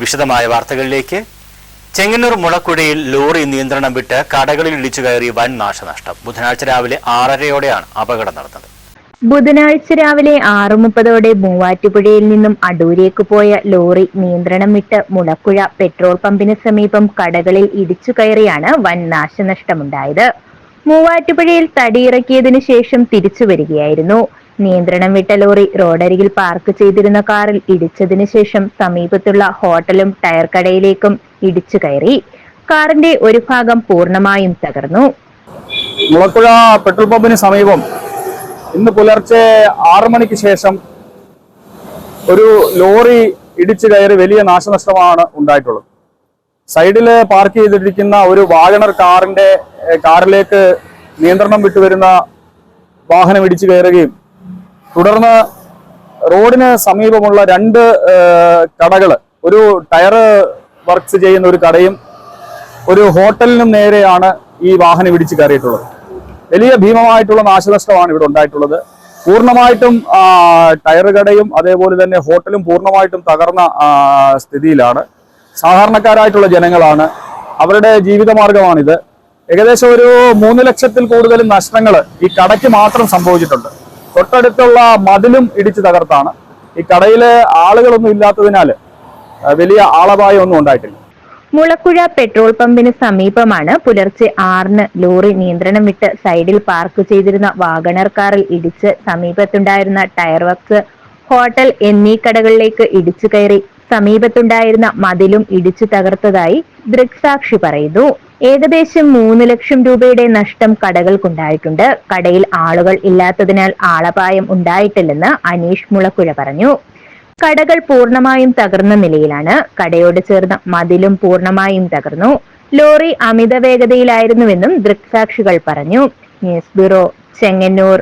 വിശദമായ വാർത്തകളിലേക്ക്. ചെങ്ങന്നൂർ മുളക്കുഴയിൽ ലോറി നിയന്ത്രണം വിട്ട് കടകളിൽ ഇടിച്ചു കയറി വൻ നാശനഷ്ടം. ബുധനാഴ്ച രാവിലെ 6:30-ഓടെയാണ് അപകടം നടന്നത്. ബുധനാഴ്ച രാവിലെ 6:30-ഓടെ മൂവാറ്റുപുഴയിൽ നിന്നും അടൂരേക്ക് പോയ ലോറി നിയന്ത്രണം വിട്ട് മുളക്കുഴ പെട്രോൾ പമ്പിന് സമീപം കടകളിൽ ഇടിച്ചു കയറിയാണ് വൻ നാശനഷ്ടമുണ്ടായത്. മൂവാറ്റുപുഴയിൽ തടിയിറക്കിയതിനു ശേഷം തിരിച്ചു വരികയായിരുന്നു. നിയന്ത്രണം വിട്ട ലോറി റോഡരികിൽ പാർക്ക് ചെയ്തിരുന്ന കാറിൽ ഇടിച്ചതിനു ശേഷം സമീപത്തുള്ള ഹോട്ടലും ടയർ കടയിലേക്കും ഇടിച്ചു കയറി. കാറിന്റെ ഒരു ഭാഗം പൂർണ്ണമായും തകർന്നു. മുളക്കുഴ പെട്രോൾ പമ്പിന് സമീപം ഇന്ന് പുലർച്ചെ 6 മണിക്ക് ശേഷം ഒരു ലോറി ഇടിച്ചു കയറി വലിയ നാശനഷ്ടമാണ് ഉണ്ടായിട്ടുള്ളത്. സൈഡില് പാർക്ക് ചെയ്തിരിക്കുന്ന ഒരു വാഗണർ കാറിലേക്ക് നിയന്ത്രണം വിട്ടുവരുന്ന വാഹനം ഇടിച്ചു കയറുകയും തുടർന്ന് റോഡിന് സമീപമുള്ള 2 കടകള്, ഒരു ടയർ വർക്ക്സ് ചെയ്യുന്ന ഒരു കടയും ഒരു ഹോട്ടലിനും നേരെയാണ് ഈ വാഹനം ഇടിച്ചു കയറിയിട്ടുള്ളത്. വലിയ ഭീമമായിട്ടുള്ള നാശനഷ്ടമാണ് ഇവിടെ ഉണ്ടായിട്ടുള്ളത്. പൂർണ്ണമായിട്ടും ടയർ കടയും അതേപോലെ തന്നെ ഹോട്ടലും പൂർണ്ണമായിട്ടും തകർന്ന സ്ഥിതിയിലാണ്. സാധാരണക്കാരായിട്ടുള്ള ജനങ്ങളാണ്, അവരുടെ ജീവിതമാർഗമാണിത്. ഏകദേശം ഒരു 3 ലക്ഷത്തിൽ കൂടുതൽ നഷ്ടങ്ങൾ ഈ കടയ്ക്ക് മാത്രം സംഭവിച്ചിട്ടുണ്ട്. തൊട്ടടുത്തുള്ള മതിലും ഇടിച്ചു തകർത്താണ്. ഈ കടയിലെ ആളുകളൊന്നും ഇല്ലാത്തതിനാൽ വലിയ ആളപായം ഒന്നും ഉണ്ടായിട്ടില്ല. മുളക്കുഴ പെട്രോൾ പമ്പിന് സമീപമാണ് പുലർച്ചെ 6-ന് ലോറി നിയന്ത്രണം വിട്ട് സൈഡിൽ പാർക്ക് ചെയ്തിരുന്ന വാഗണർ കാറിൽ ഇടിച്ച് സമീപത്തുണ്ടായിരുന്ന ടയർ വർക്ക്സ്, ഹോട്ടൽ എന്നീ കടകളിലേക്ക് ഇടിച്ചു കയറി. സമീപത്തുണ്ടായിരുന്ന മതിലും ഇടിച്ചു തകർത്തതായി ദൃക്സാക്ഷി പറയുന്നു. ഏകദേശം 3 ലക്ഷം രൂപയുടെ നഷ്ടം കടകൾക്കുണ്ടായിട്ടുണ്ട്. കടയിൽ ആളുകൾ ഇല്ലാത്തതിനാൽ ആളപായം ഉണ്ടായിട്ടില്ലെന്ന് അനീഷ് മുളക്കുഴ പറഞ്ഞു. കടകൾ പൂർണ്ണമായും തകർന്ന നിലയിലാണ്. കടയോട് ചേർന്ന മതിലും പൂർണ്ണമായും തകർന്നു. ലോറി അമിത വേഗതയിലായിരുന്നുവെന്നും ദൃക്സാക്ഷികൾ പറഞ്ഞു. News bureau, Chengannur.